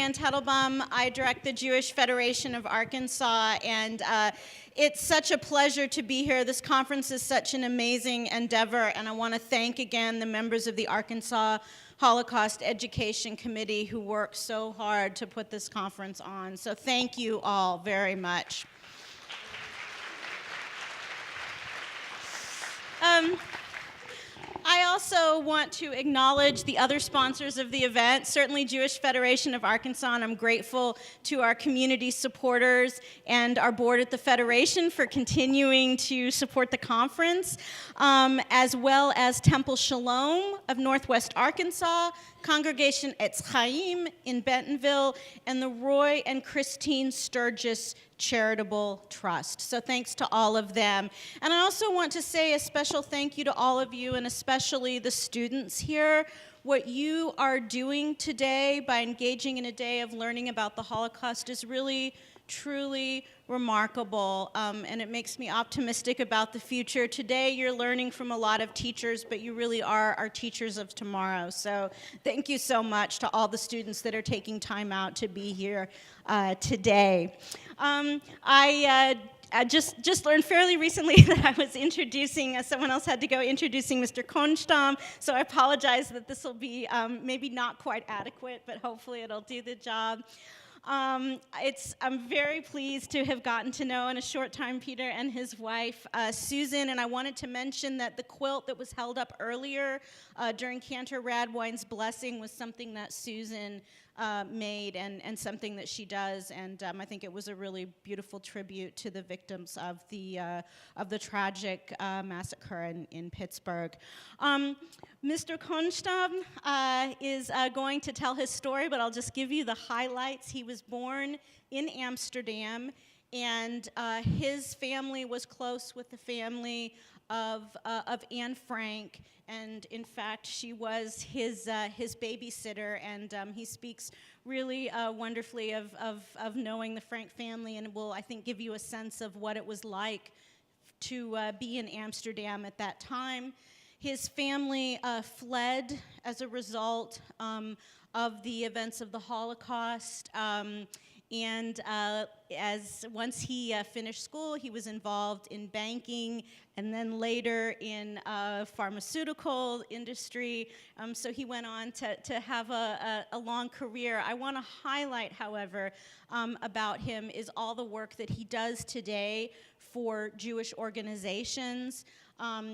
Marianne Tettelbaum. I direct the Jewish Federation of Arkansas, and it's such a pleasure to be here. This conference is such an amazing endeavor, and I want to thank again the members of the Arkansas Holocaust Education Committee who worked so hard to put this conference on. So thank you all very much. I also want to acknowledge the other sponsors of the event, certainly Jewish Federation of Arkansas, and I'm grateful to our community supporters and our board at the Federation for continuing to support the conference, as well as Temple Shalom of Northwest Arkansas, Congregation Etz Chaim in Bentonville, and the Roy and Christine Sturgis Charitable Trust. So thanks to all of them. And I also want to say a special thank you to all of you, and especially the students here. What you are doing today by engaging in a day of learning about the Holocaust is really, truly remarkable, and it makes me optimistic about the future. Today you're learning from a lot of teachers, but you really are our teachers of tomorrow. So thank you so much to all the students that are taking time out to be here today. I just learned fairly recently that I was introducing, someone else had to go introducing Mr. Kohnstam, so I apologize that this will be maybe not quite adequate, but hopefully it'll do the job. I'm very pleased to have gotten to know in a short time Pieter and his wife, Susan, and I wanted to mention that the quilt that was held up earlier during Cantor Radwine's blessing was something that Susan made and something that she does, and I think it was a really beautiful tribute to the victims of the tragic massacre in Pittsburgh. Mr. Kohnstam is going to tell his story, but I'll just give you the highlights. He was born in Amsterdam, and his family was close with the family of Anne Frank, and in fact, she was his babysitter, and he speaks really wonderfully of knowing the Frank family, and will, I think, give you a sense of what it was like to be in Amsterdam at that time. His family fled as a result of the events of the Holocaust, and once he finished school, he was involved in banking, and then later in pharmaceutical industry. So he went on to have a long career. I want to highlight, however, about him is all the work that he does today for Jewish organizations.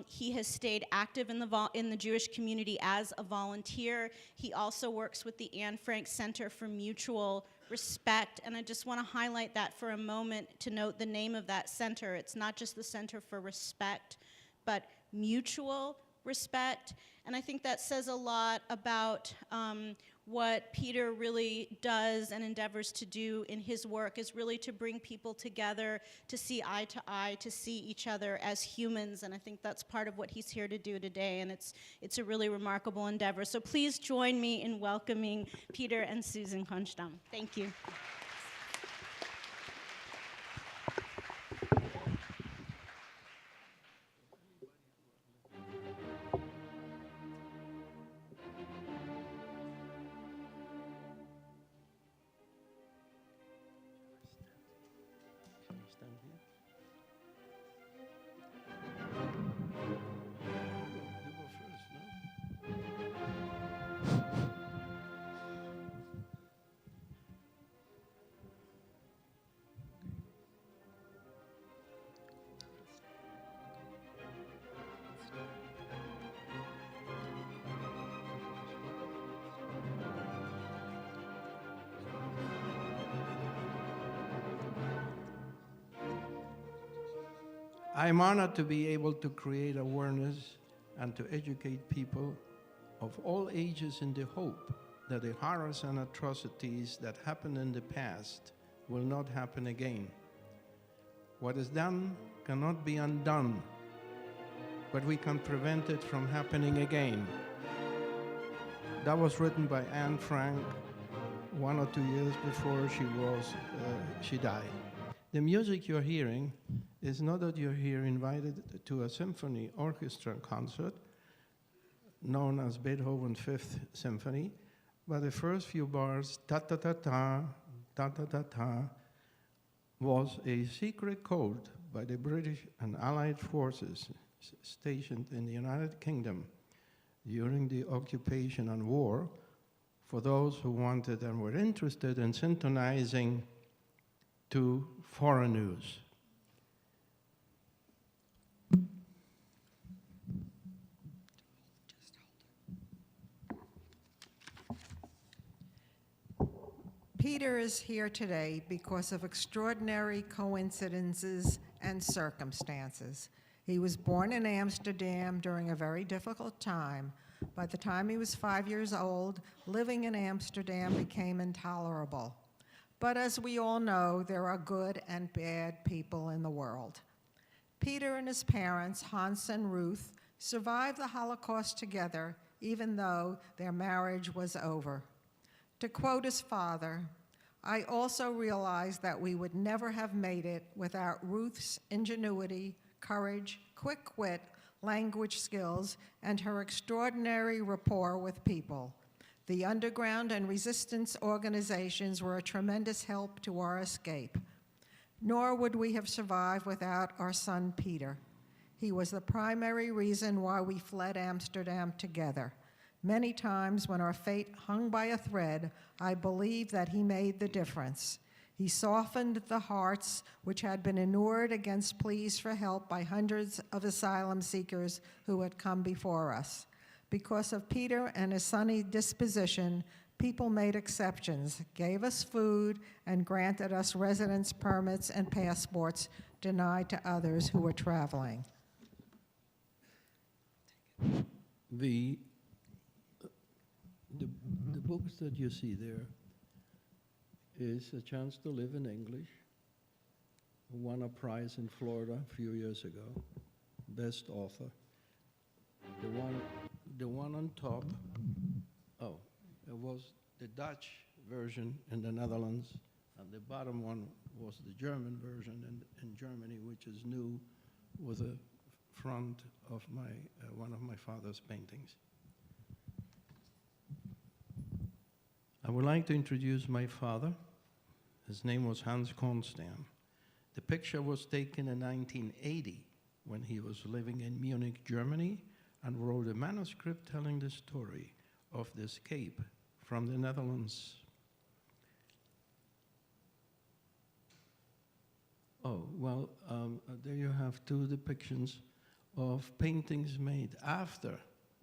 He has stayed active in the Jewish community as a volunteer. He also works with the Anne Frank Center for Mutual Respect, and I just want to highlight that for a moment to note the name of that center. It's not just the Center for Respect, but Mutual Respect, and I think that says a lot about what Pieter really does and endeavors to do in his work, is really to bring people together, to see eye to eye, to see each other as humans, and I think that's part of what he's here to do today, and it's a really remarkable endeavor. So please join me in welcoming Pieter and Susan Kohnstam. Thank you. I'm honored to be able to create awareness and to educate people of all ages in the hope that the horrors and atrocities that happened in the past will not happen again. What is done cannot be undone, but we can prevent it from happening again. That was written by Anne Frank 1 or 2 years before she died. The music you're hearing is not that you're here invited to a symphony orchestra concert known as Beethoven's Fifth Symphony, by the first few bars, ta-ta-ta-ta, ta-ta-ta-ta, was a secret code by the British and Allied forces stationed in the United Kingdom during the occupation and war for those who wanted and were interested in synchronizing to foreign news. Peter is here today because of extraordinary coincidences and circumstances. He was born in Amsterdam during a very difficult time. By the time he was 5 years old, living in Amsterdam became intolerable. But as we all know, there are good and bad people in the world. Peter and his parents, Hans and Ruth, survived the Holocaust together, even though their marriage was over. To quote his father, "I also realized that we would never have made it without Ruth's ingenuity, courage, quick wit, language skills, and her extraordinary rapport with people. The underground and resistance organizations were a tremendous help to our escape. Nor would we have survived without our son, Peter. He was the primary reason why we fled Amsterdam together. Many times when our fate hung by a thread, I believe that he made the difference. He softened the hearts which had been inured against pleas for help by hundreds of asylum seekers who had come before us. Because of Peter and his sunny disposition, people made exceptions, gave us food, and granted us residence permits and passports denied to others who were traveling." The books that you see there is A Chance to Live in English, won a prize in Florida a few years ago, best author. The one on top, it was the Dutch version in the Netherlands, and the bottom one was the German version in Germany, which is new, with a front of one of my father's paintings. I would like to introduce my father. His name was Hans Kohnstam. The picture was taken in 1980 when he was living in Munich, Germany, and wrote a manuscript telling the story of the escape from the Netherlands. There you have two depictions of paintings made after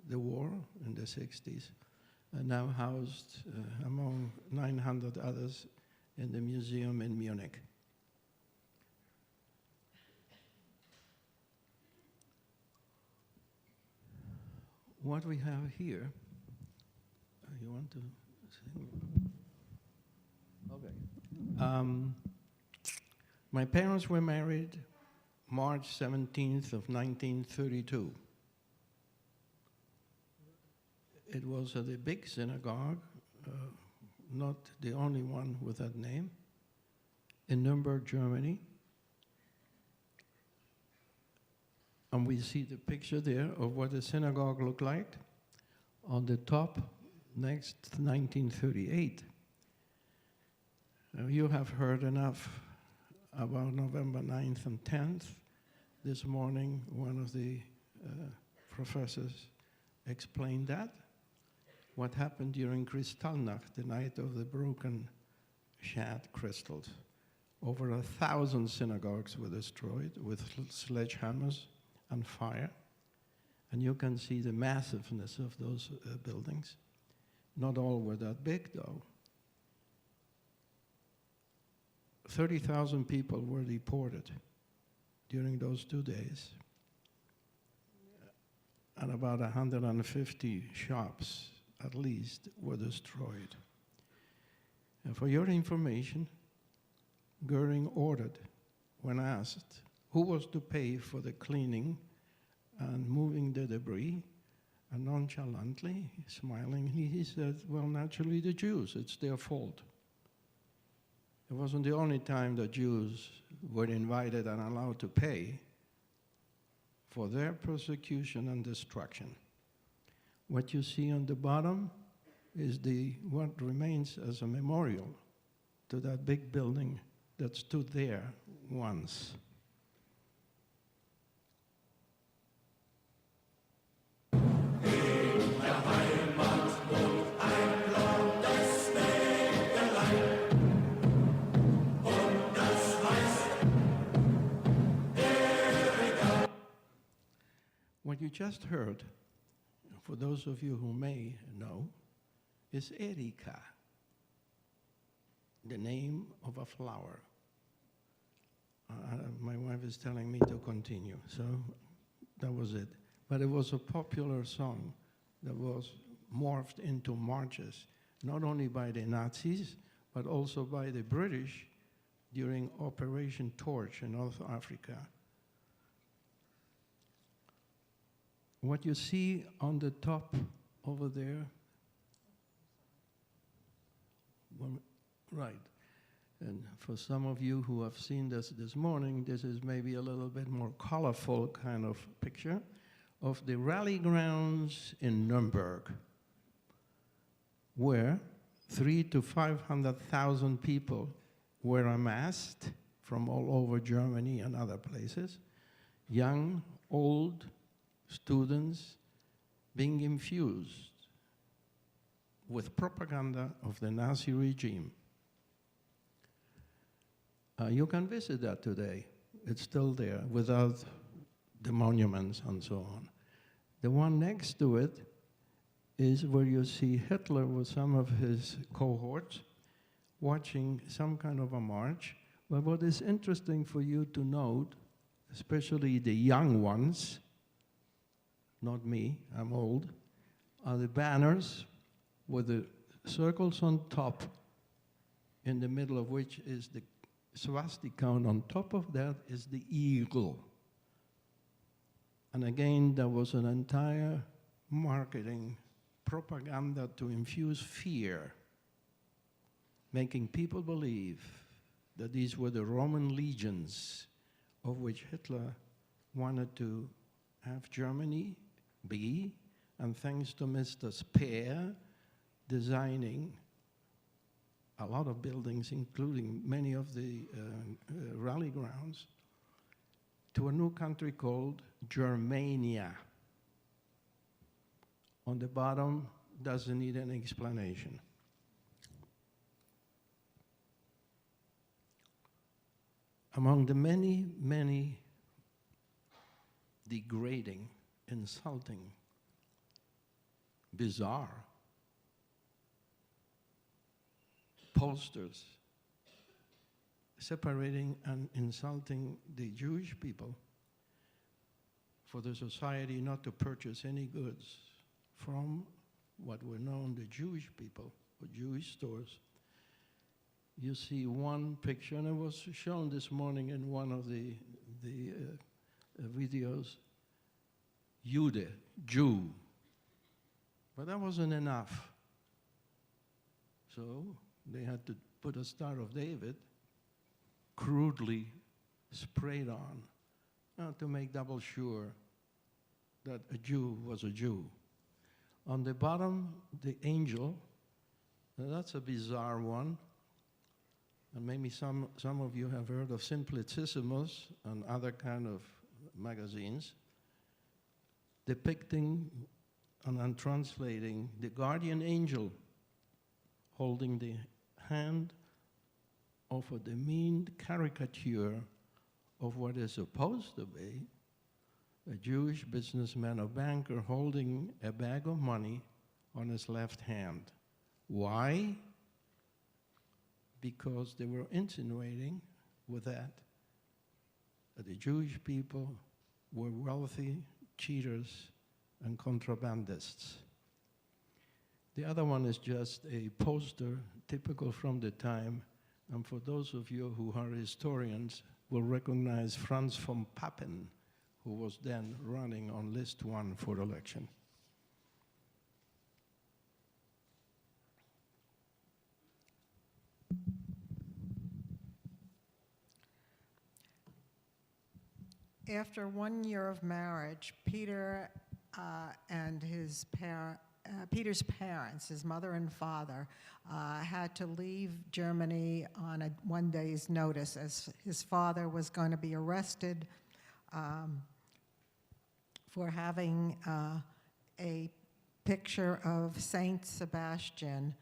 the war in the 60s, now housed among 900 others in the museum in Munich. What we have here, you want to see? Okay. My parents were married March 17th of 1932. It was at a big synagogue, not the only one with that name, in Nuremberg, Germany. And we see the picture there of what the synagogue looked like. On the top, next, 1938. You have heard enough about November 9th and 10th. This morning, one of the professors explained that. What happened during Kristallnacht, the night of the broken shad crystals. Over 1,000 synagogues were destroyed with sledgehammers and fire. And you can see the massiveness of those buildings. Not all were that big, though. 30,000 people were deported during those 2 days. And about 150 shops, at least, were destroyed. And for your information, Goering ordered, when asked who was to pay for the cleaning and moving the debris, and nonchalantly, smilingly, he said, well, naturally the Jews, it's their fault. It wasn't the only time that Jews were invited and allowed to pay for their persecution and destruction. What you see on the bottom is what remains as a memorial to that big building that stood there once. What you just heard, for those of you who may know, is Erika, the name of a flower. My wife is telling me to continue, so that was it. But it was a popular song that was morphed into marches, not only by the Nazis, but also by the British during Operation Torch in North Africa. What you see on the top over there, right, and for some of you who have seen this morning, this is maybe a little bit more colorful kind of picture of the rally grounds in Nuremberg, where 300,000 to 500,000 people were amassed from all over Germany and other places, young, old, students being infused with propaganda of the Nazi regime. You can visit that today. It's still there without the monuments and so on. The one next to it is where you see Hitler with some of his cohorts watching some kind of a march. But what is interesting for you to note, especially the young ones, not me, I'm old, are the banners with the circles on top, in the middle of which is the swastika, and on top of that is the eagle. And again, there was an entire marketing propaganda to infuse fear, making people believe that these were the Roman legions of which Hitler wanted to have Germany be, and thanks to Mr. Speer designing a lot of buildings, including many of the rally grounds, to a new country called Germania. On the bottom, doesn't need any explanation. Among the many, many degrading, insulting, bizarre posters separating and insulting the Jewish people, for the society not to purchase any goods from what were known the Jewish people or Jewish stores. You see one picture, and it was shown this morning in one of the videos, Jude, Jew. But that wasn't enough. So they had to put a Star of David, crudely sprayed on, to make double sure that a Jew was a Jew. On the bottom, the angel. Now that's a bizarre one. And maybe some of you have heard of Simplicissimus and other kind of magazines, depicting and I'm translating the guardian angel holding the hand of a demeaned caricature of what is supposed to be a Jewish businessman or banker holding a bag of money on his left hand. Why? Because they were insinuating with that the Jewish people were wealthy cheaters and contrabandists. The other one is just a poster typical from the time, and for those of you who are historians will recognize Franz von Papen, who was then running on list 1 for election. After 1 year of marriage, Pieter and his pair Peter's parents, his mother and father, had to leave Germany on a one day's notice as his father was going to be arrested for having a picture of Saint Sebastian,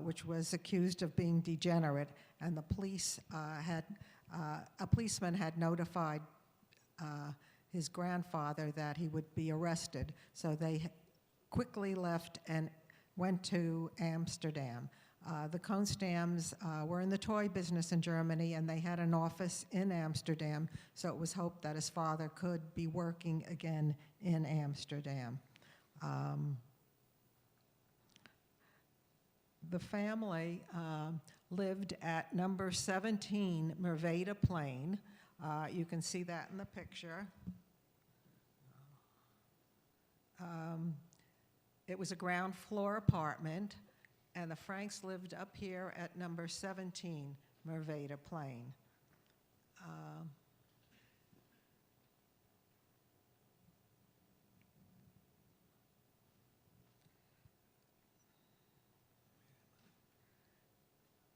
which was accused of being degenerate, and the police a policeman had notified his grandfather that he would be arrested, so they quickly left and went to Amsterdam. The Kohnstams were in the toy business in Germany, and they had an office in Amsterdam, so it was hoped that his father could be working again in Amsterdam. The family lived at number 17 Merveda Plain. You can see that in the picture. It was a ground floor apartment, and the Franks lived up here at number 17 Merveda Plain.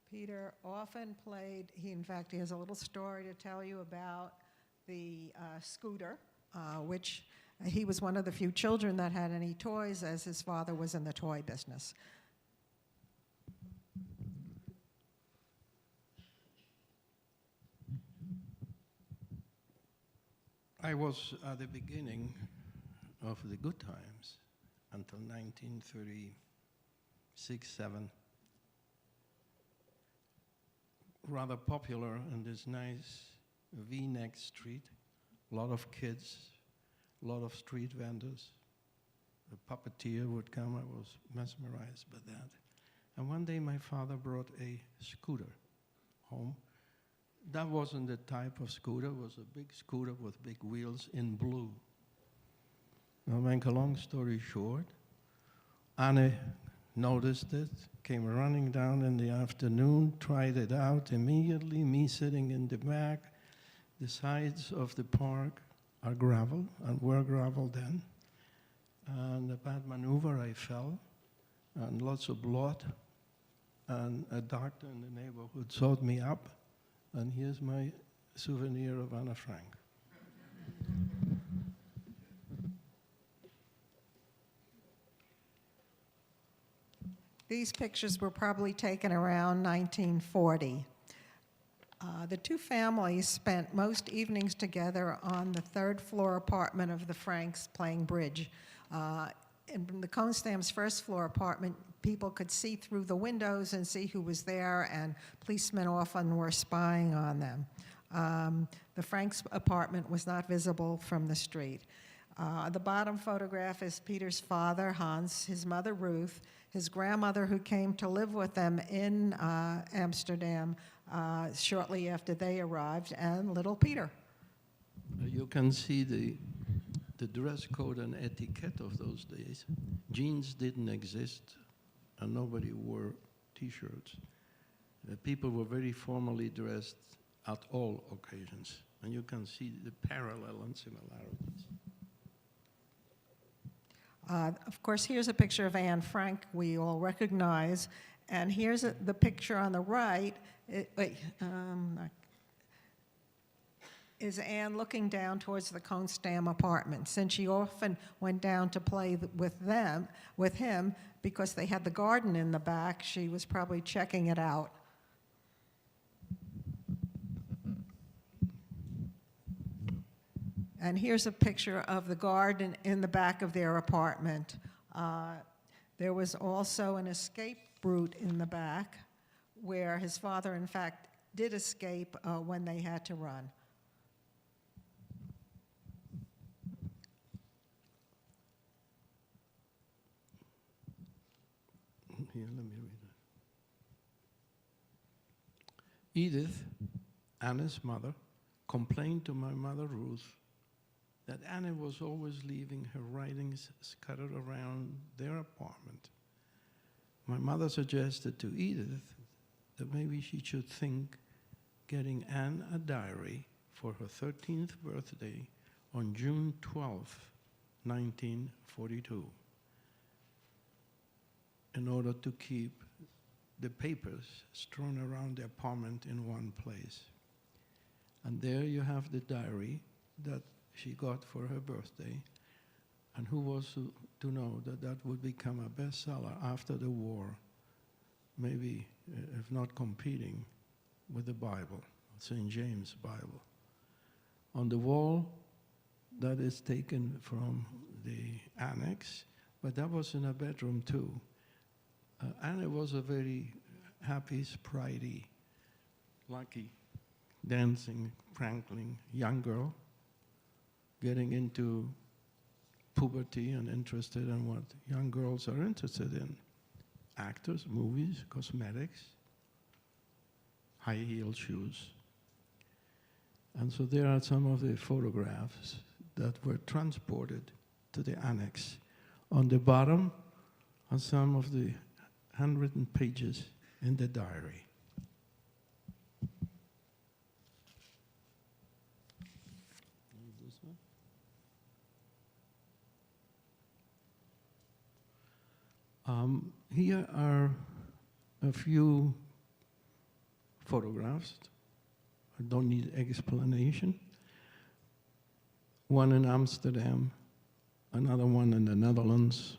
Peter often played, in fact, he has a little story to tell you about the scooter, which he was one of the few children that had any toys, as his father was in the toy business. I was at the beginning of the good times until 1936, 7. Rather popular in this nice V-neck street. A lot of kids, a lot of street vendors. The puppeteer would come. I was mesmerized by that. And one day my father brought a scooter home. That wasn't the type of scooter. It was a big scooter with big wheels in blue. Now, make a long story short, Anne noticed it, came running down in the afternoon, tried it out immediately, me sitting in the back. The sides of the park are gravel, and were gravel then. And a bad maneuver, I fell, and lots of blood. And a doctor in the neighborhood sewed me up, and here's my souvenir of Anne Frank. These pictures were probably taken around 1940. The two families spent most evenings together on the third floor apartment of the Franks playing bridge. In the Kohnstam's first floor apartment, people could see through the windows and see who was there, and policemen often were spying on them. The Franks' apartment was not visible from the street. The bottom photograph is Peter's father, Hans, his mother, Ruth, his grandmother, who came to live with them in Amsterdam shortly after they arrived, and little Peter. You can see the dress code and etiquette of those days. Jeans didn't exist, and nobody wore T-shirts. People were very formally dressed at all occasions, and you can see the parallel and similarities. Of course, here's a picture of Anne Frank we all recognize, and here's the picture on the right. Is Anne looking down towards the Kohnstam apartment, since she often went down to play with him, because they had the garden in the back. She was probably checking it out. And here's a picture of the garden in the back of their apartment. There was also an escape route in the back where his father, in fact, did escape when they had to run. Here, let me read it. Edith, Anne's mother, complained to my mother Ruth that Anne was always leaving her writings scattered around their apartment. My mother suggested to Edith that maybe she should think getting Anne a diary for her 13th birthday on June 12, 1942. in order to keep the papers strewn around the apartment in one place. And there you have the diary that she got for her birthday. And who was to know that that would become a bestseller after the war, maybe if not competing with the Bible, St. James Bible. On the wall, that is taken from the annex, but that was in a bedroom too. Anna was a very happy, spritey, lucky, dancing, prankling young girl, getting into puberty and interested in what young girls are interested in. Actors, movies, cosmetics, high-heel shoes. And so there are some of the photographs that were transported to the annex. On the bottom are some of the handwritten pages in the diary. This one? Here are a few photographs. I don't need explanation. One in Amsterdam, another one in the Netherlands,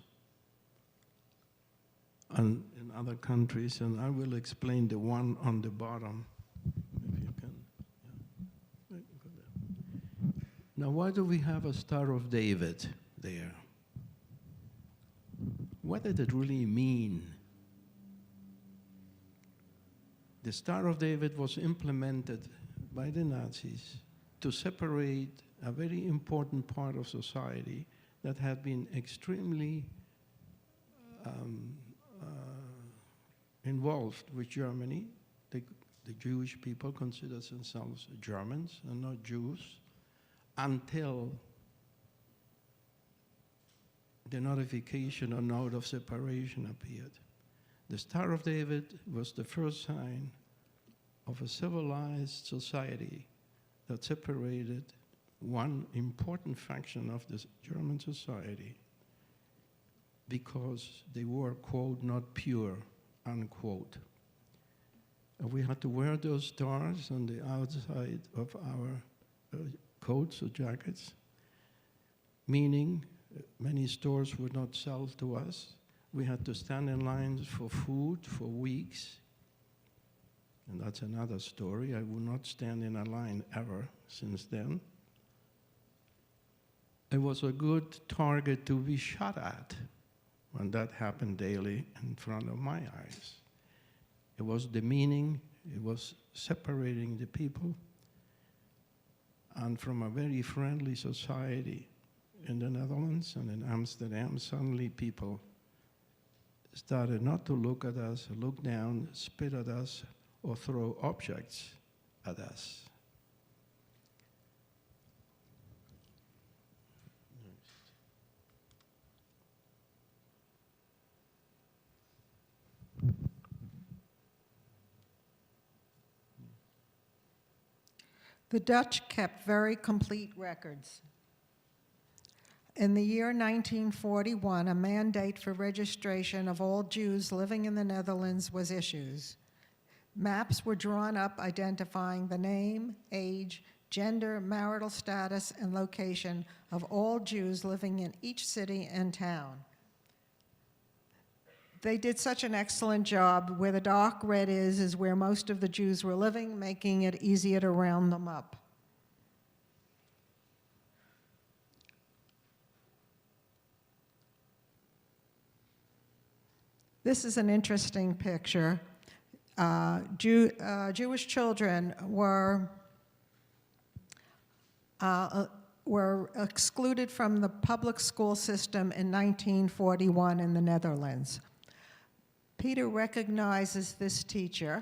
and in other countries, and I will explain the one on the bottom, if you can. Yeah. Now, why do we have a Star of David there? What did it really mean? The Star of David was implemented by the Nazis to separate a very important part of society that had been extremely involved with Germany. The Jewish people considered themselves Germans and not Jews until the notification or note of separation appeared. The Star of David was the first sign of a civilized society that separated one important faction of the German society because they were, quote, not pure, unquote. And we had to wear those stars on the outside of our coats or jackets, meaning many stores would not sell to us. We had to stand in lines for food for weeks. And that's another story. I would not stand in a line ever since then. It was a good target to be shot at when that happened daily in front of my eyes. It was demeaning, it was separating the people, and from a very friendly society in the Netherlands and in Amsterdam, suddenly people started not to look at us, look down, spit at us, or throw objects at us. The Dutch kept very complete records. In the year 1941, a mandate for registration of all Jews living in the Netherlands was issued. Maps were drawn up identifying the name, age, gender, marital status, and location of all Jews living in each city and town. They did such an excellent job. Where the dark red is where most of the Jews were living, making it easier to round them up. This is an interesting picture. Jewish children were excluded from the public school system in 1941 in the Netherlands. Pieter recognizes this teacher,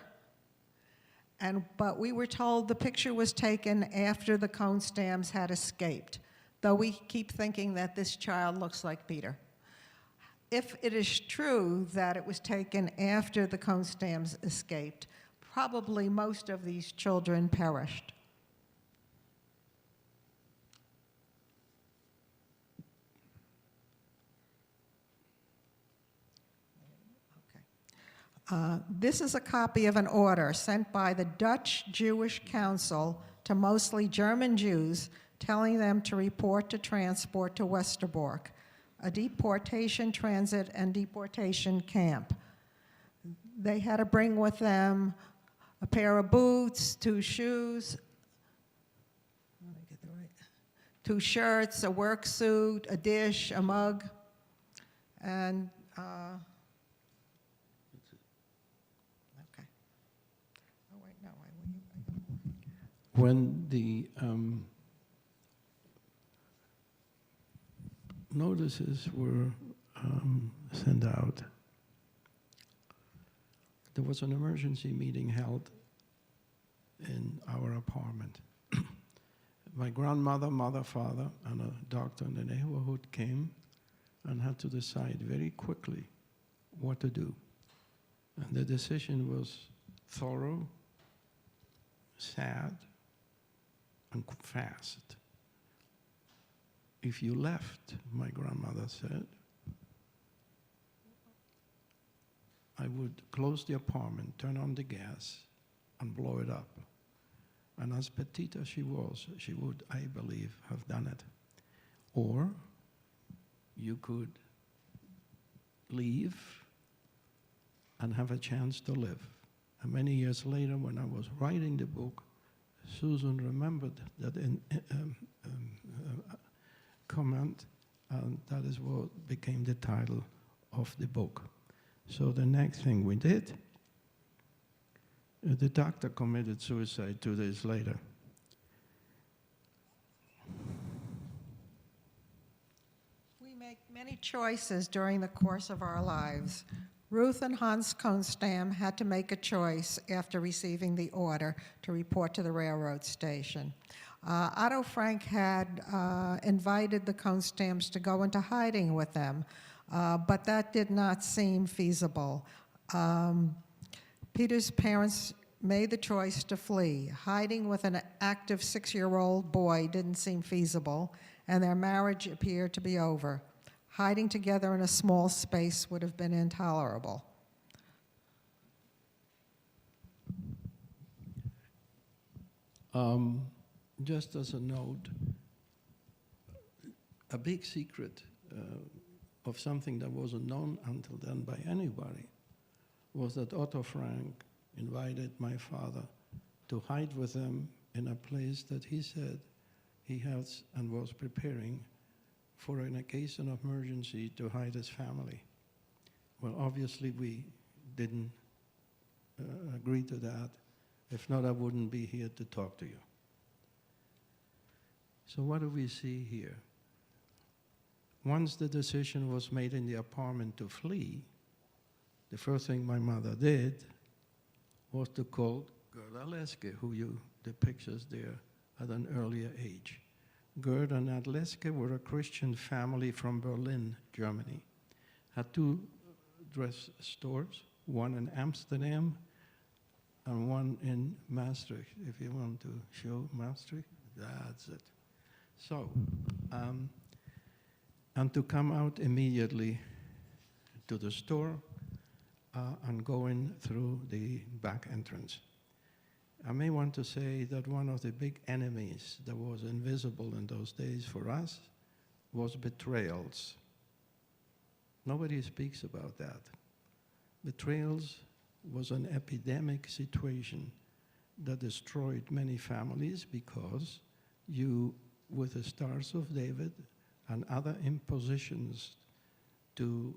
but we were told the picture was taken after the Kohnstams had escaped, though we keep thinking that this child looks like Pieter. If it is true that it was taken after the Kohnstams escaped, probably most of these children perished. This is a copy of an order sent by the Dutch Jewish Council to mostly German Jews, telling them to report to transport to Westerbork, a deportation, transit, and deportation camp. They had to bring with them a pair of boots, 2 shoes, let me get that right, 2 shirts, a work suit, a dish, a mug, and okay. Oh wait, no, When the notices were sent out, there was an emergency meeting held in our apartment. My grandmother, mother, father, and a doctor in the neighborhood came and had to decide very quickly what to do. And the decision was thorough, sad, and fast. If you left, my grandmother said, I would close the apartment, turn on the gas, and blow it up. And as petite as she was, she would, I believe, have done it. Or you could leave and have a chance to live. And many years later, when I was writing the book, Susan remembered that comment, and that is what became the title of the book. So the next thing we did, the doctor committed suicide 2 days later. we make many choices during the course of our lives. Ruth and Hans Kohnstam had to make a choice after receiving the order to report to the railroad station. Otto Frank had invited the Kohnstams to go into hiding with them, but that did not seem feasible. Peter's parents made the choice to flee. Hiding with an active 6-year-old boy didn't seem feasible, and their marriage appeared to be over. Hiding together in a small space would have been intolerable. Just as a note, a big secret of something that wasn't known until then by anybody was that Otto Frank invited my father to hide with them in a place that he said he has and was preparing for an occasion of emergency to hide his family. Well, obviously we didn't agree to that. If not, I wouldn't be here to talk to you. So what do we see here? Once the decision was made in the apartment to flee, the first thing my mother did was to call Gerda Leske, who the pictures there at an earlier age. Gerd and Ad Leske were a Christian family from Berlin, Germany. Had 2 dress stores, one in Amsterdam and one in Maastricht. If you want to show Maastricht, that's it. So, and to come out immediately to the store and go in through the back entrance. I may want to say that one of the big enemies that was invisible in those days for us was betrayals. Nobody speaks about that. Betrayals was an epidemic situation that destroyed many families because you, with the Stars of David and other impositions to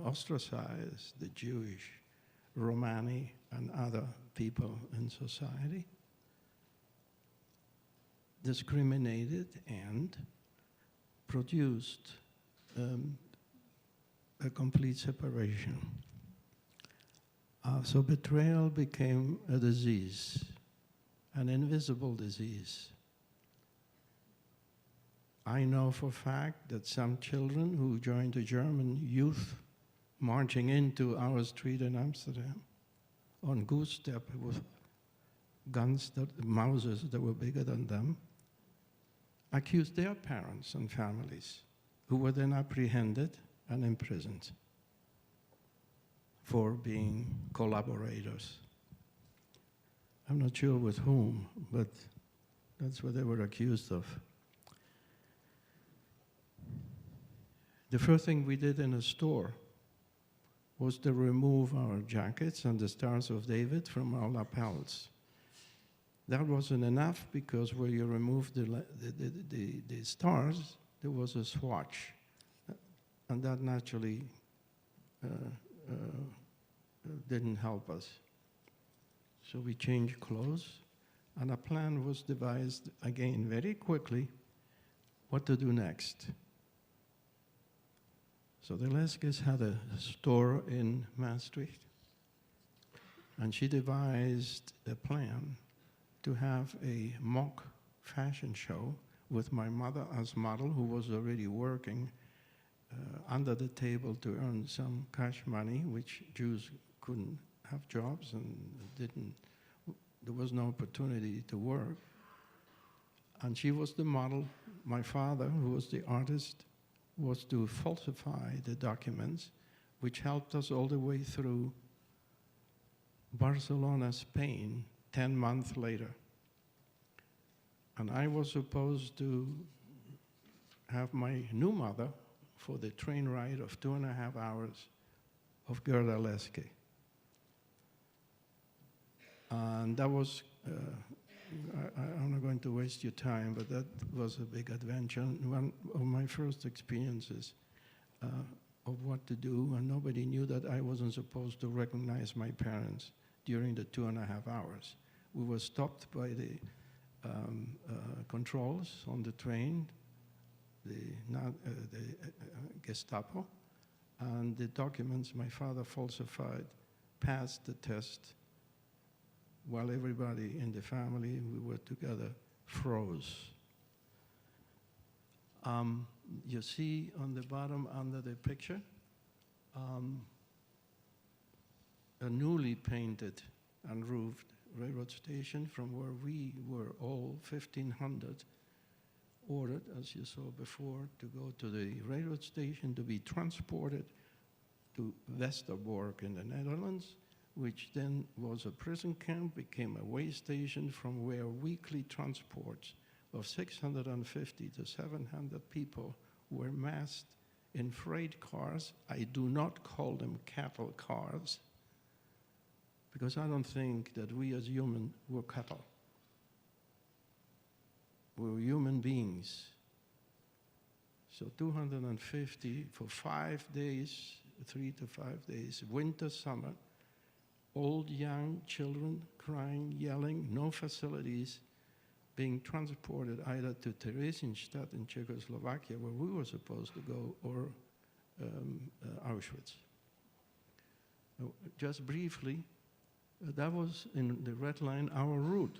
ostracize the Jewish, Romani, and other people in society, discriminated and produced a complete separation. So betrayal became a disease, an invisible disease. I know for a fact that some children who joined the German youth marching into our street in Amsterdam on Goose Step with guns, Mausers that were bigger than them, accused their parents and families, who were then apprehended and imprisoned for being collaborators. I'm not sure with whom, but that's what they were accused of. The first thing we did in a store was to remove our jackets and the Stars of David from our lapels. That wasn't enough, because where you removed the stars, there was a swatch. And that naturally didn't help us. So we changed clothes, and a plan was devised again very quickly what to do next. So the Leskes had a store in Maastricht, and she devised a plan to have a mock fashion show with my mother as model, who was already working under the table to earn some cash money, which Jews couldn't have jobs and there was no opportunity to work. And she was the model. My father, who was the artist, was to falsify the documents, which helped us all the way through Barcelona, Spain, 10 months later. And I was supposed to have my new mother for the train ride of 2.5 hours of Gerda Leske. And that was, I'm not going to waste your time, but that was a big adventure. One of my first experiences of what to do, and nobody knew that I wasn't supposed to recognize my parents during the 2.5 hours. We were stopped by the controls on the train, the Gestapo, and the documents my father falsified passed the test, while everybody in the family, we were together, froze. You see on the bottom under the picture, a newly painted and roofed railroad station from where we were all 1,500 ordered, as you saw before, to go to the railroad station to be transported to Westerbork in the Netherlands, which then was a prison camp, became a way station from where weekly transports of 650 to 700 people were massed in freight cars. I do not call them cattle cars, because I don't think that we as humans were cattle. We were human beings. So 250 for 5 days, 3 to 5 days, winter, summer, old, young, children crying, yelling, no facilities, being transported either to Theresienstadt in Czechoslovakia, where we were supposed to go, or Auschwitz. Just briefly, that was in the red line our route.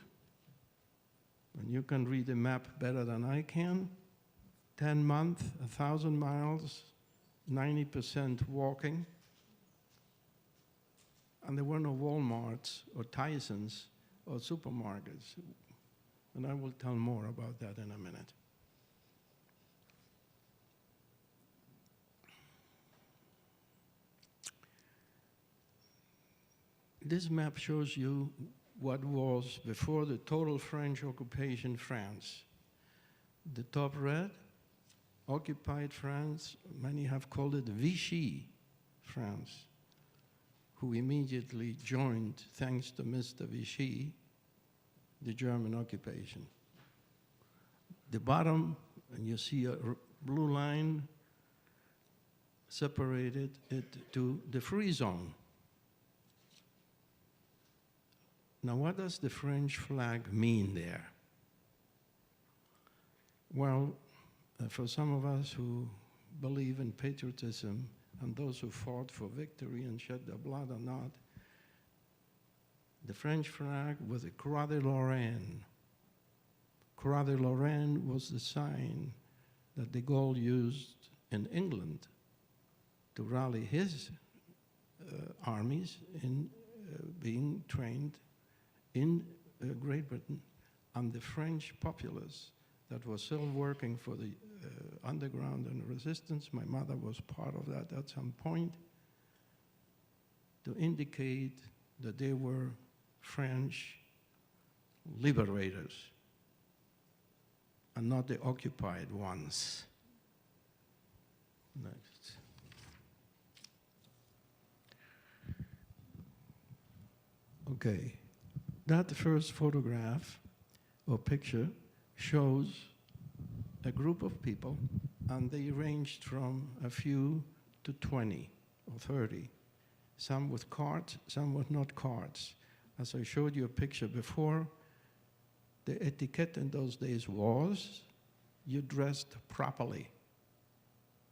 And you can read the map better than I can. 10 months, 1,000 miles, 90% walking. And there were no Walmarts or Tysons or supermarkets. And I will tell more about that in a minute. This map shows you what was before the total French occupation France. The top red, occupied France, many have called it Vichy France, who immediately joined, thanks to Mr. Vichy, the German occupation. The bottom, and you see a blue line, separated it to the free zone. Now, what does the French flag mean there? Well, for some of us who believe in patriotism, and those who fought for victory and shed their blood or not, the French flag was a Croix de Lorraine. Croix de Lorraine was the sign that de Gaulle used in England to rally his armies in being trained in Great Britain, and the French populace that was still working for the underground and resistance. My mother was part of that at some point. to indicate that they were French liberators and not the occupied ones. Next. Okay, that first photograph or picture shows a group of people, and they ranged from a few to 20 or 30, some with cards, some with not cards. As I showed you a picture before, the etiquette in those days was you dressed properly.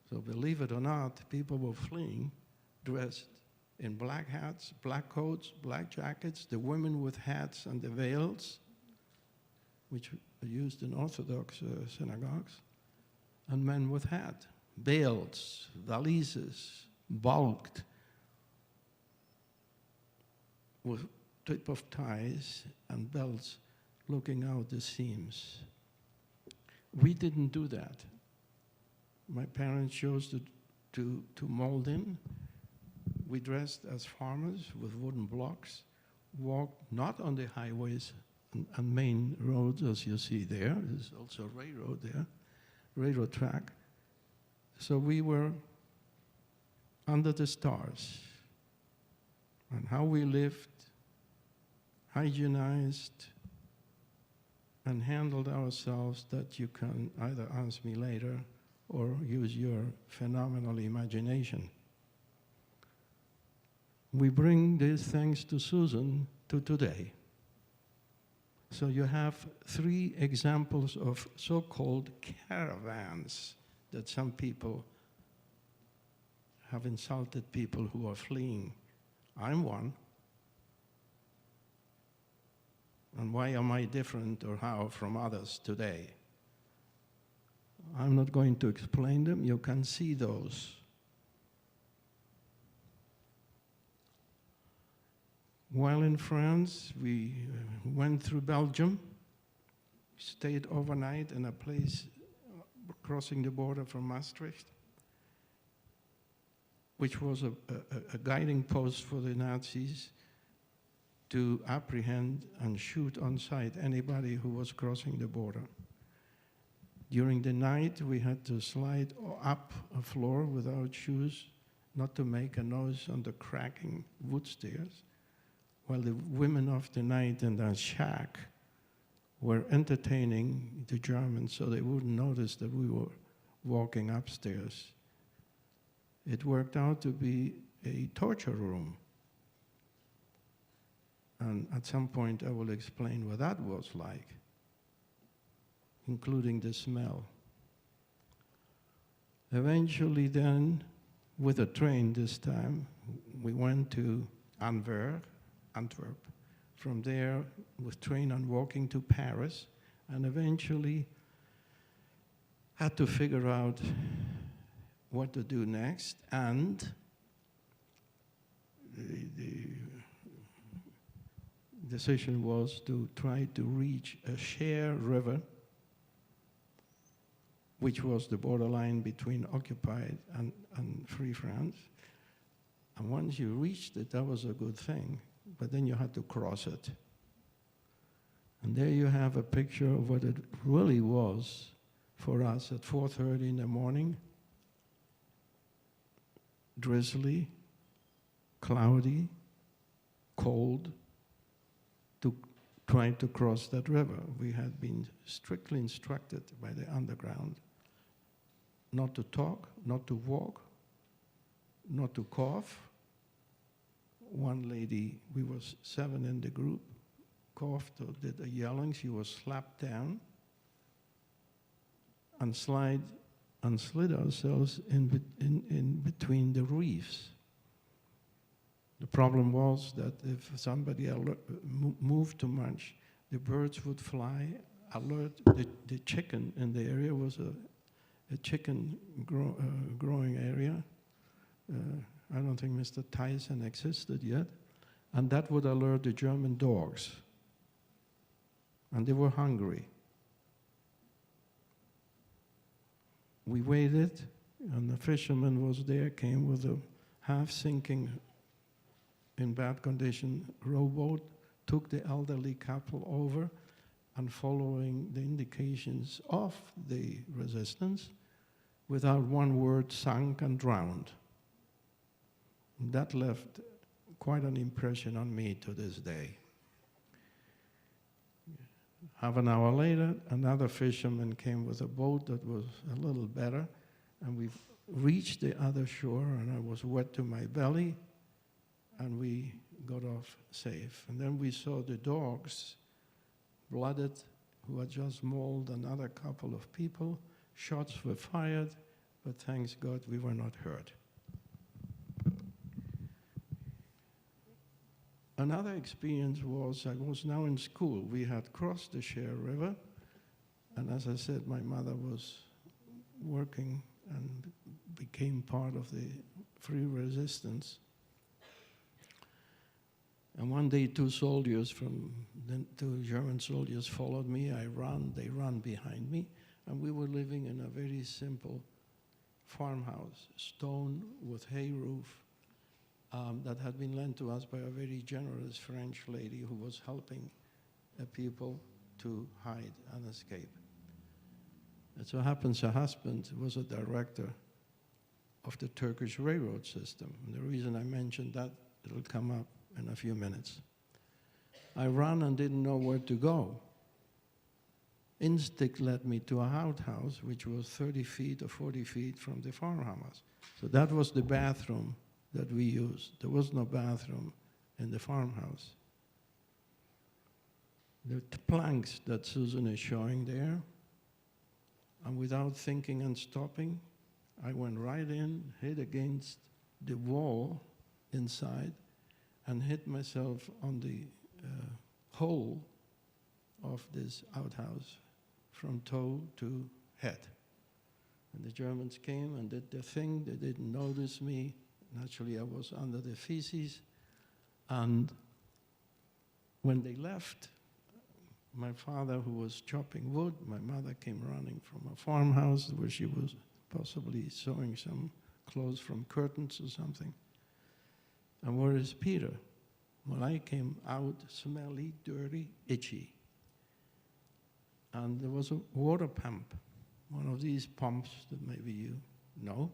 So believe it or not, people were fleeing dressed in black hats, black coats, black jackets, the women with hats and the veils, which are used in Orthodox synagogues, and men with hat, veils, valises, bulked, with tip of ties and belts looking out the seams. We didn't do that. My parents chose to mold in. We dressed as farmers with wooden blocks, walked not on the highways and main roads as you see there. There's also a railroad there, railroad track. So we were under the stars. And how we lived, hygienized, and handled ourselves, that you can either ask me later or use your phenomenal imagination. We bring these things to Susan to today. So you have 3 examples of so-called caravans that some people have insulted people who are fleeing. I'm one. And why am I different or how from others today? I'm not going to explain them. You can see those. While in France, we went through Belgium, stayed overnight in a place crossing the border from Maastricht, which was a guiding post for the Nazis to apprehend and shoot on sight anybody who was crossing the border. During the night, we had to slide up a floor without shoes, not to make a noise on the cracking wood stairs, while the women of the night in that shack were entertaining the Germans so they wouldn't notice that we were walking upstairs. It worked out to be a torture room. And at some point I will explain what that was like, including the smell. Eventually then, with a train this time, we went to Antwerp. From there, with train and walking to Paris, and eventually had to figure out what to do next. And the decision was to try to reach a HAR-BER, which was the borderline between occupied and free France. And once you reached it, that was a good thing. But then you had to cross it. And there you have a picture of what it really was for us at 4:30 in the morning. Drizzly, cloudy, cold, to try to cross that river. We had been strictly instructed by the underground not to talk, not to walk, not to cough. One lady, we were 7 in the group, coughed or did a yelling. She was slapped down and slid ourselves in between the reefs. The problem was that if somebody moved too much, the birds would fly, alert. The chicken in the area was a chicken growing area. I don't think Mr. Tyson existed yet. And that would alert the German dogs. And they were hungry. We waited, and the fisherman was there, came with a half-sinking in bad condition rowboat, took the elderly couple over, and following the indications of the resistance, without one word, sunk and drowned. That left quite an impression on me to this day. Half an hour later, another fisherman came with a boat that was a little better, and we reached the other shore, and I was wet to my belly, and we got off safe. And then we saw the dogs, blooded, who had just mauled another couple of people. Shots were fired, but thanks God we were not hurt. Another experience was, I was now in school. We had crossed the Cher River, and as I said, my mother was working and became part of the free resistance. And one day, two German soldiers followed me. I ran, they ran behind me, and we were living in a very simple farmhouse, stone with hay roof, that had been lent to us by a very generous French lady who was helping people to hide and escape. It so happens her husband was a director of the Turkish railroad system. And the reason I mentioned that, it'll come up in a few minutes. I ran and didn't know where to go. Instinct led me to a outhouse, which was 30 feet or 40 feet from the farmhouse. So that was the bathroom that we used. There was no bathroom in the farmhouse. The planks that Susan is showing there, and without thinking and stopping, I went right in, hit against the wall inside, and hit myself on the hole of this outhouse from toe to head. And the Germans came and did their thing. They didn't notice me. Naturally, I was under the feces. And when they left, my father, who was chopping wood, my mother came running from a farmhouse where she was possibly sewing some clothes from curtains or something. And where is Pieter? Well, I came out smelly, dirty, itchy. And there was a water pump, one of these pumps that maybe you know,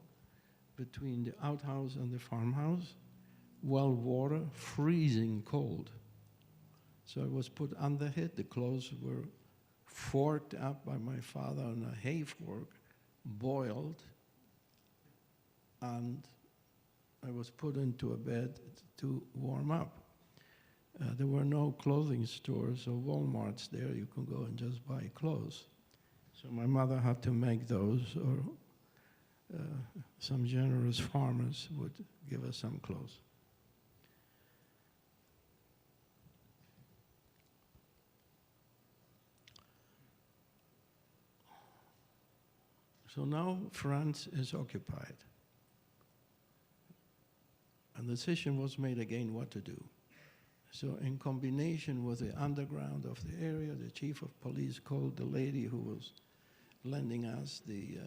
between the outhouse and the farmhouse. Well water, freezing cold. So I was put under it. The clothes were forked up by my father on a hay fork, boiled, and I was put into a bed to warm up. There were no clothing stores or Walmarts there. You could go and just buy clothes. So my mother had to make those, or some generous farmers would give us some clothes. So now France is occupied. And the decision was made again what to do. So in combination with the underground of the area, the chief of police called the lady who was lending us the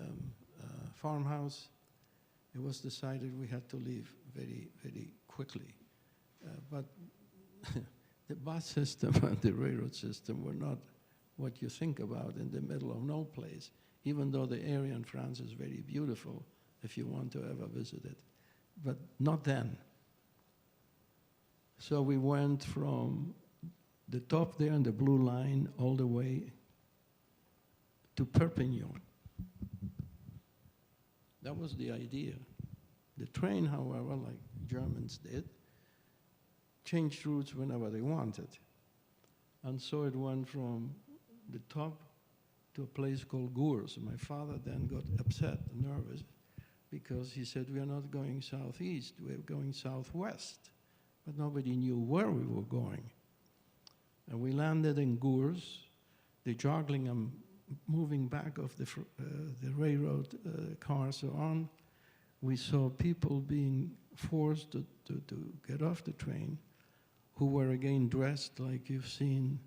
farmhouse. It was decided we had to leave very, very quickly. But the bus system and the railroad system were not what you think about in the middle of no place, even though the area in France is very beautiful if you want to ever visit it. But not then. So we went from the top there in the blue line all the way to Perpignan. That was the idea. The train, however, like Germans did, changed routes whenever they wanted. And so it went from the top to a place called Gours. My father then got upset, nervous, because he said, we are not going southeast, we're going southwest. But nobody knew where we were going. And we landed in Gours, the joggling and moving back of the railroad cars so on. We saw people being forced to get off the train, who were again dressed like you've seen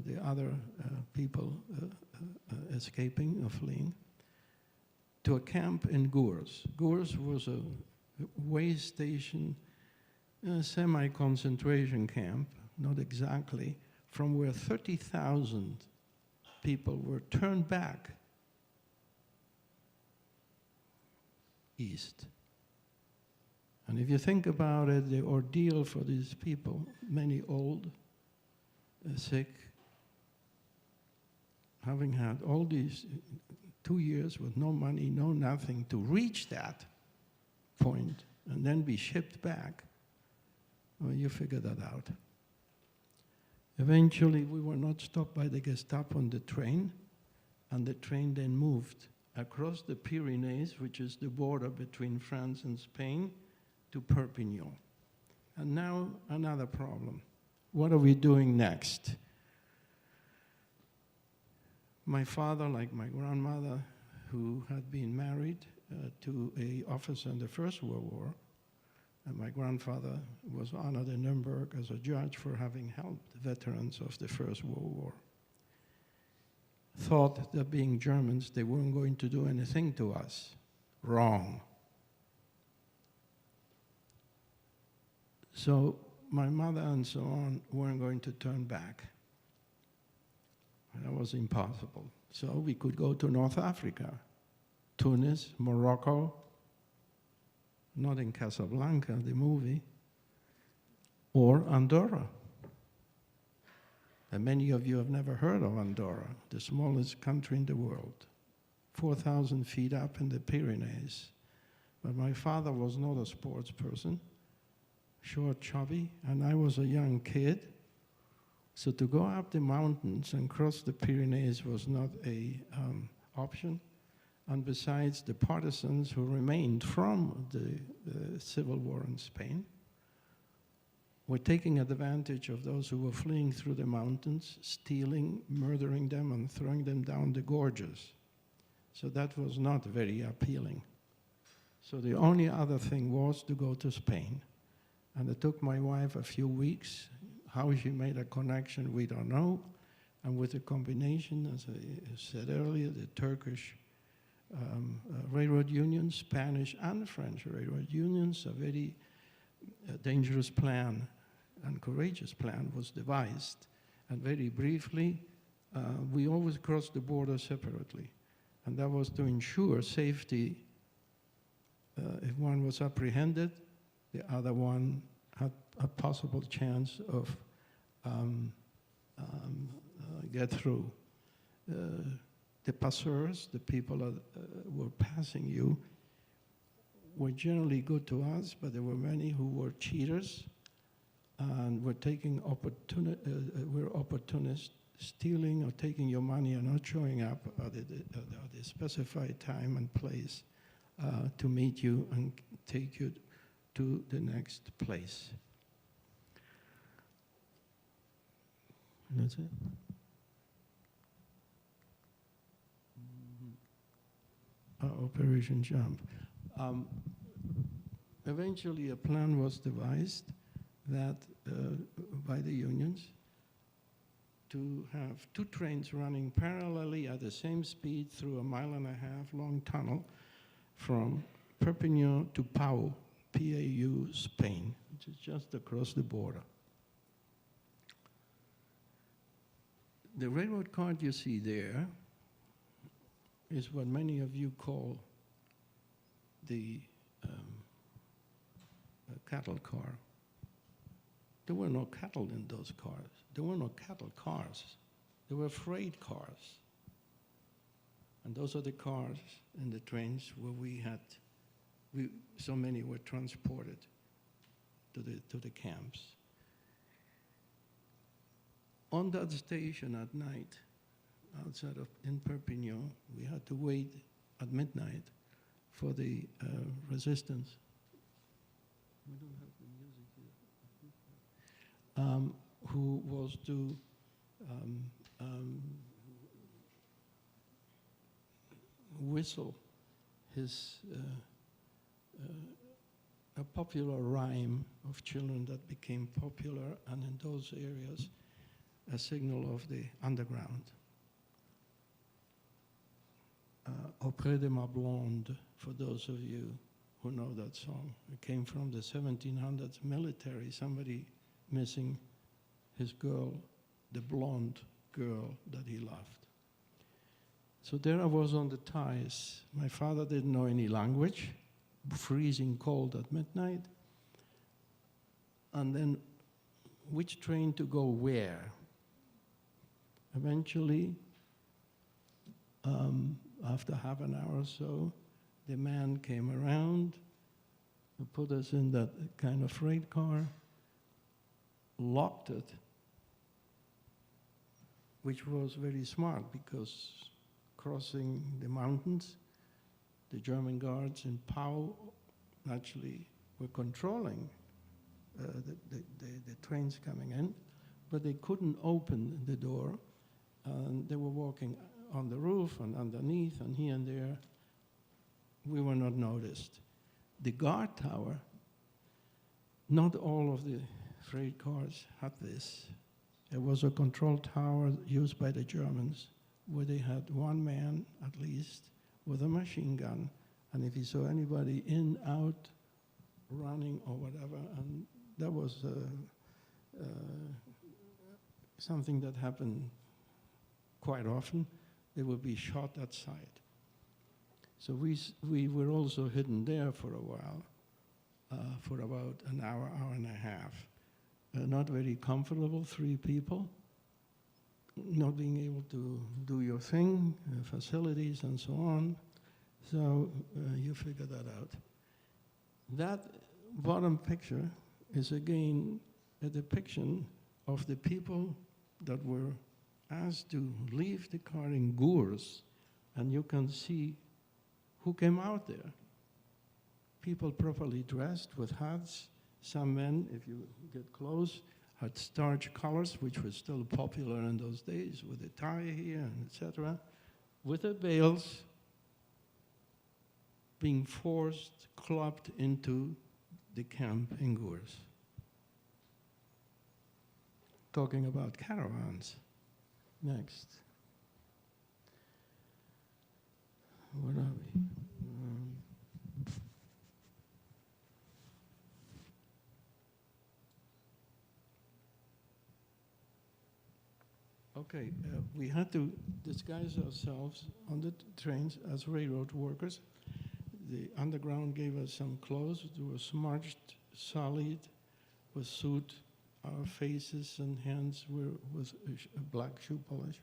the other people escaping or fleeing, to a camp in Gours. Gours was a way station a semi-concentration camp, not exactly, from where 30,000 people were turned back east. And if you think about it, the ordeal for these people, many old, sick, having had all these 2 years with no money, no nothing, to reach that point and then be shipped back, well, you figure that out. Eventually, we were not stopped by the Gestapo on the train, and the train then moved across the Pyrenees, which is the border between France and Spain, to Perpignan. And now, another problem. What are we doing next? My father, like my grandmother, who had been married to an officer in the First World War, and my grandfather was honored in Nuremberg as a judge for having helped veterans of the First World War, thought that being Germans, they weren't going to do anything to us. Wrong. So my mother and so on weren't going to turn back. That was impossible. So we could go to North Africa, Tunis, Morocco, not in Casablanca, the movie, or Andorra. And many of you have never heard of Andorra, the smallest country in the world, 4,000 feet up in the Pyrenees. But my father was not a sports person, short, chubby, and I was a young kid. So to go up the mountains and cross the Pyrenees was not an option. And besides, the partisans who remained from the civil war in Spain were taking advantage of those who were fleeing through the mountains, stealing, murdering them, and throwing them down the gorges. So that was not very appealing. So the only other thing was to go to Spain. And it took my wife a few weeks. How she made a connection, we don't know. And with a combination, as I said earlier, the Turkish railroad unions, Spanish and French railroad unions, a very dangerous plan and courageous plan was devised. And very briefly, we always crossed the border separately. And that was to ensure safety. If one was apprehended, the other one had a possible chance of get through. The passeurs, the people that were passing you, were generally good to us, but there were many who were cheaters and were taking were opportunists, stealing or taking your money and not showing up at the specified time and place to meet you and take you to the next place. That's it. Operation Jump. Eventually, a plan was devised that by the unions to have two trains running parallelly at the same speed through a 1.5 mile long tunnel from Perpignan to Pau, P-A-U, Spain, which is just across the border. The railroad card you see there is what many of you call the cattle car. There were no cattle in those cars. There were no cattle cars. There were freight cars. And those are the cars and the trains where so many were transported to the camps. On that station at night, outside of in Perpignan, we had to wait at midnight for the resistance. We don't have the music here. Who was to whistle his a popular rhyme of children that became popular, and in those areas, a signal of the underground. Auprès de ma blonde, for those of you who know that song. It came from the 1700s military, somebody missing his girl, the blonde girl that he loved. So there I was on the ties. My father didn't know any language, freezing cold at midnight. And then which train to go where? Eventually, after half an hour or so, the man came around, put us in that kind of freight car, locked it, which was very smart because crossing the mountains, the German guards in Pau actually were controlling the trains coming in, but they couldn't open the door, and they were walking on the roof and underneath and here and there. We were not noticed. The guard tower, not all of the freight cars had this. It was a control tower used by the Germans where they had one man at least with a machine gun, and if he saw anybody in, out, running or whatever, and that was something that happened quite often, they would be shot at sight. So we were also hidden there for a while, for about an hour, hour and a half. Not very comfortable, 3 people, not being able to do your thing, facilities and so on. So you figure that out. That bottom picture is again a depiction of the people that were asked to leave the car in Gurs, and you can see who came out there. People properly dressed with hats. Some men, if you get close, had starch collars, which was still popular in those days, with a tie here, and etc., with their veils, being forced, clubbed into the camp in Gurs. Talking about caravans. Next. Where are we? Okay, we had to disguise ourselves on the trains as railroad workers. The underground gave us some clothes. They were smudged, solid, with soot. Our faces and hands were with a black shoe polish.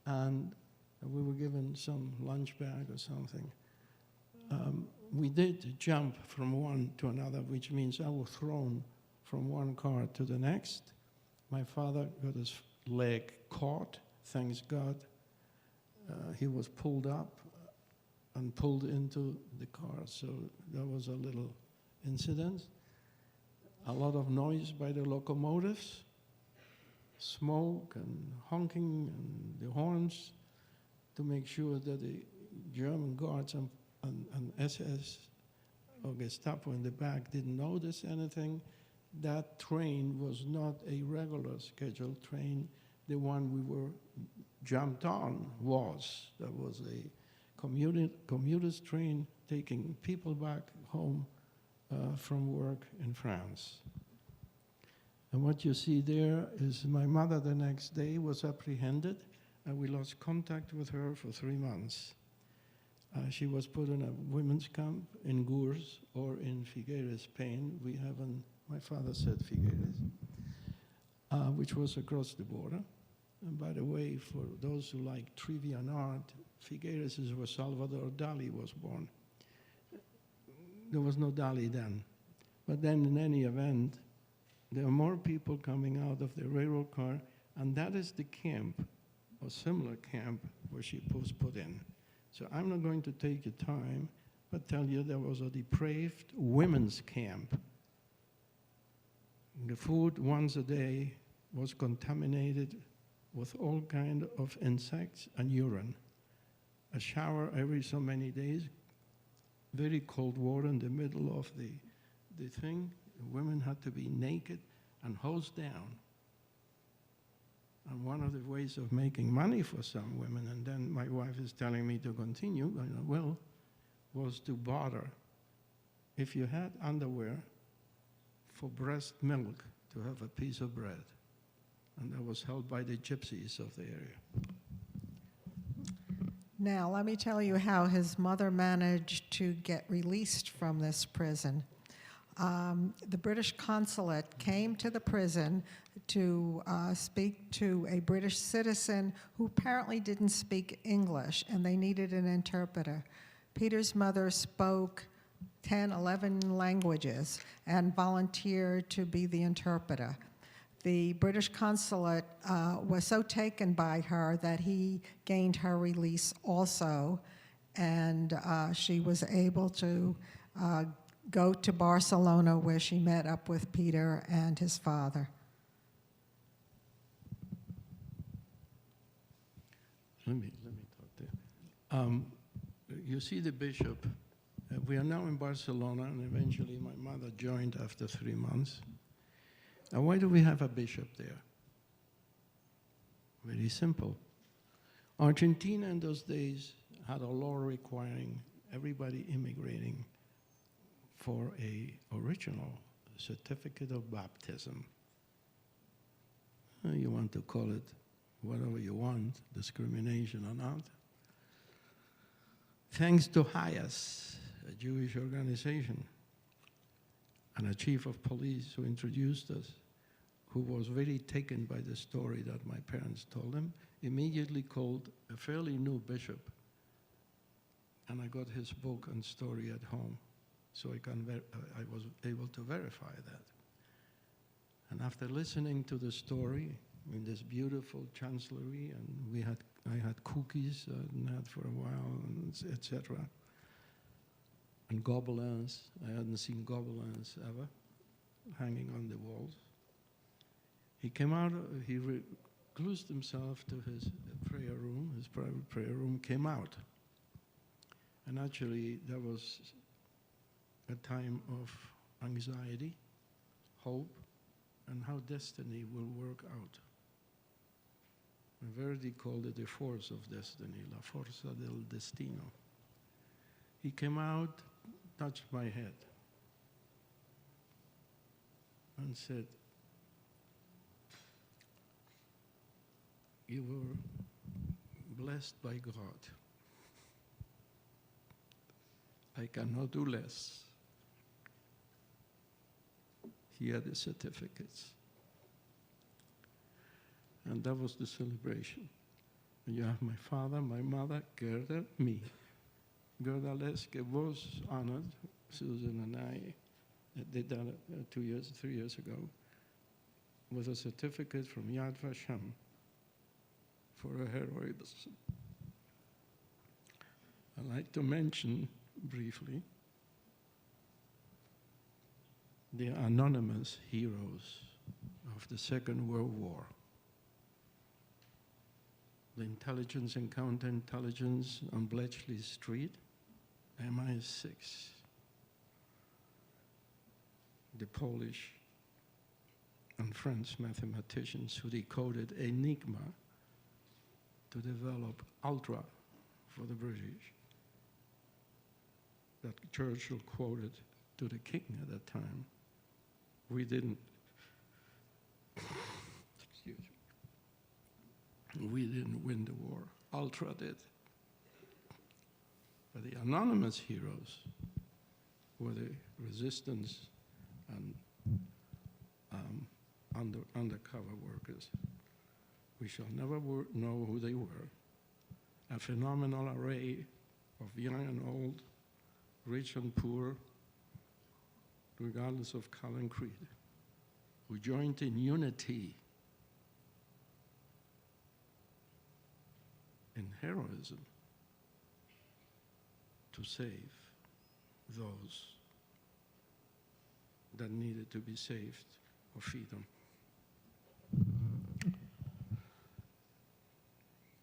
And we were given some lunch bag or something. We did jump from one to another, which means I was thrown from one car to the next. My father got his leg caught, thanks God. He was pulled up and pulled into the car, so there was a little incident. A lot of noise by the locomotives, smoke and honking and the horns to make sure that the German guards and SS or Gestapo in the back didn't notice anything. That train was not a regular scheduled train. The one we were jumped on was. That was a commuter's train taking people back home from work in France. And what you see there is my mother the next day was apprehended, and we lost contact with her for 3 months. She was put in a women's camp in Gurs or in Figueres, Spain. We haven't, my father said Figueres, which was across the border. And by the way, for those who like trivia and art, Figueres is where Salvador Dali was born. There was no Dali then. But then in any event, there are more people coming out of the railroad car, and that is the camp, or similar camp, where she was put in. So I'm not going to take your time, but tell you there was a depraved women's camp. The food once a day was contaminated with all kinds of insects and urine. A shower every so many days, very cold water in the middle of the thing. The women had to be naked and hosed down. And one of the ways of making money for some women, and then my wife is telling me to continue, was to barter if you had underwear for breast milk to have a piece of bread. And that was held by the gypsies of the area. Now, let me tell you how his mother managed to get released from this prison. The British consulate came to the prison to speak to a British citizen who apparently didn't speak English, and they needed an interpreter. Peter's mother spoke 10, 11 languages and volunteered to be the interpreter. The British consulate was so taken by her that he gained her release also, and she was able to go to Barcelona, where she met up with Pieter and his father. Let me talk there. You see the bishop. We are now in Barcelona, and eventually my mother joined after 3 months. And why do we have a bishop there? Very simple. Argentina in those days had a law requiring everybody immigrating for a original certificate of baptism. You want to call it whatever you want, discrimination or not. Thanks to HAR-BER, a Jewish organization, and a chief of police who introduced us, who was very taken by the story that my parents told him, immediately called a fairly new bishop, and I got his book and story at home, so I was able to verify that. And after listening to the story in this beautiful chancellery, and I had cookies and had for a while, etc. And gobelins. I hadn't seen gobelins ever hanging on the walls. He came out, he reclused himself to his prayer room, his private prayer room, came out. And actually, that was a time of anxiety, hope, and how destiny will work out. Verdi called it the force of destiny, la forza del destino. He came out, touched my head, and said, "You were blessed by God. I cannot do less." Here are the certificates. And that was the celebration. And you have my father, my mother, Gerda, me. Gerda Leske was honored. Susan and I did that 3 years ago, with a certificate from Yad Vashem for her heroism. I'd like to mention briefly the anonymous heroes of the Second World War. The intelligence and counterintelligence on Bletchley Street, MI6. The Polish and French mathematicians who decoded Enigma to develop Ultra for the British, that Churchill quoted to the king at that time. We didn't, excuse me, we didn't win the war. Ultra did. But the anonymous heroes were the resistance and undercover workers. We shall never know who they were. A phenomenal array of young and old, rich and poor, regardless of color and creed, who joined in unity, in heroism, to save those that needed to be saved or feed them.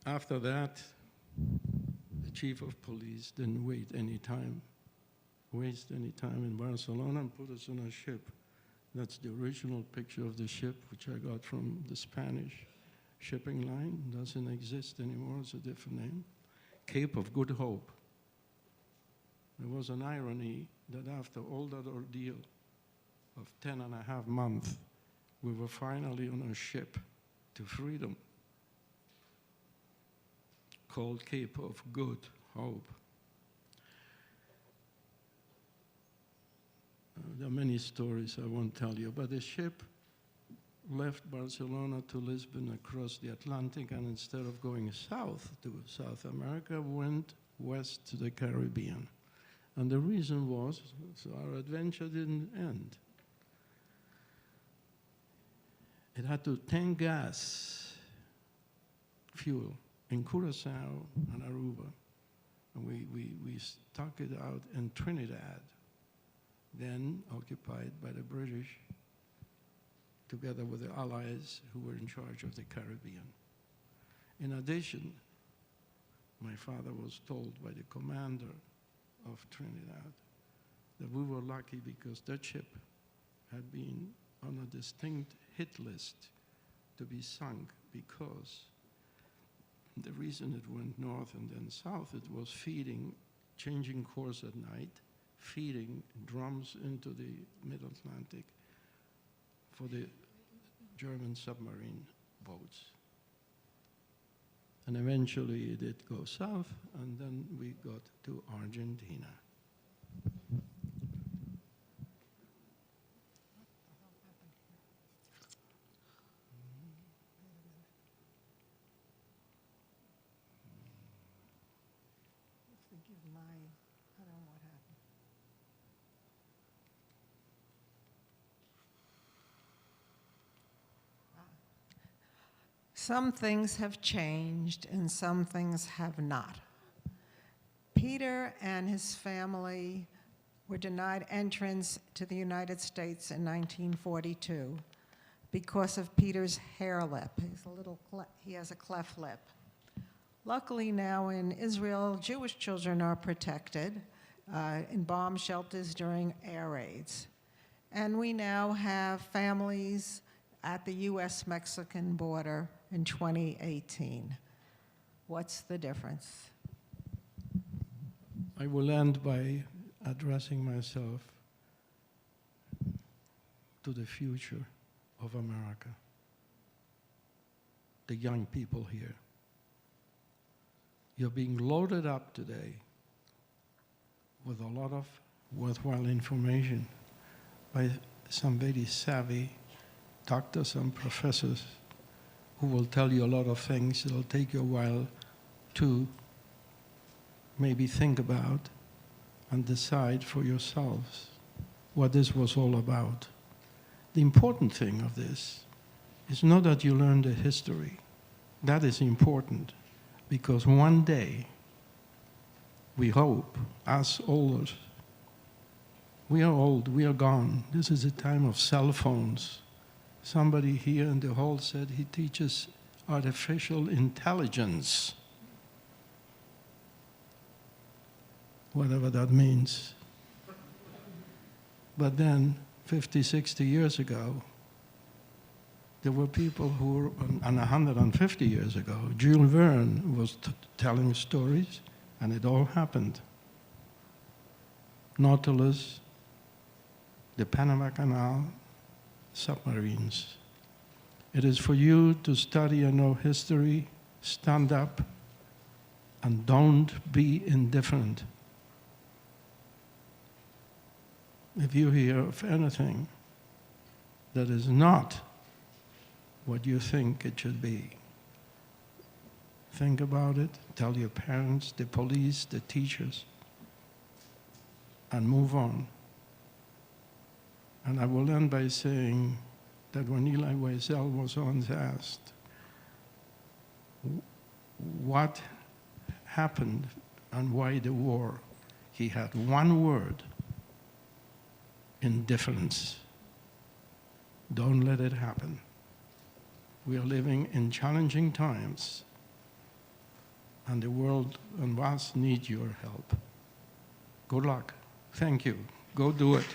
After that, the chief of police didn't waste any time in Barcelona and put us on a ship. That's the original picture of the ship, which I got from the Spanish shipping line. It doesn't exist anymore, it's a different name. Cape of Good Hope. There was an irony that after all that ordeal of 10.5 months, we were finally on a ship to freedom called Cape of Good Hope. There are many stories I won't tell you, but the ship left Barcelona to Lisbon across the Atlantic, and instead of going south to South America, went west to the Caribbean. And the reason was, so our adventure didn't end. It had to tank gas, fuel, in Curacao and Aruba. And we stuck it out in Trinidad, then occupied by the British, together with the Allies who were in charge of the Caribbean. In addition, my father was told by the commander of Trinidad that we were lucky because that ship had been on a distinct hit list to be sunk, because the reason it went north and then south, it was feeding, changing course at night, feeding drums into the mid-Atlantic for the German submarine boats. And eventually it did go south, and then we got to Argentina. I don't know what happened. Some things have changed and some things have not. Peter and his family were denied entrance to the United States in 1942 because of Peter's hair lip. He has a cleft lip. Luckily now in Israel, Jewish children are protected in bomb shelters during air raids. And we now have families at the US-Mexican border in 2018. What's the difference? I will end by addressing myself to the future of America, the young people here. You're being loaded up today with a lot of worthwhile information by some very savvy doctors and professors who will tell you a lot of things. It'll take you a while to maybe think about and decide for yourselves what this was all about. The important thing of this is not that you learn the history. That is important, because one day, we hope, us olders, we are old, we are gone. This is a time of cell phones. Somebody here in the hall said he teaches artificial intelligence, whatever that means. But then, 50, 60 years ago, there were people who were, and 150 years ago, Jules Verne was telling stories, and it all happened. Nautilus, the Panama Canal, submarines. It is for you to study and know history, stand up, and don't be indifferent. If you hear of anything that is not what you think it should be, think about it, tell your parents, the police, the teachers, and move on. And I will end by saying that when Elie Wiesel was once asked what happened and why the war, he had one word: indifference. Don't let it happen. We are living in challenging times, and the world and us need your help. Good luck. Thank you. Go do it.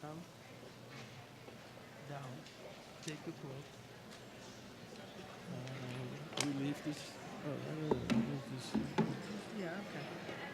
Come down. Take a quote. We leave this. Oh, leave this. Yeah, okay.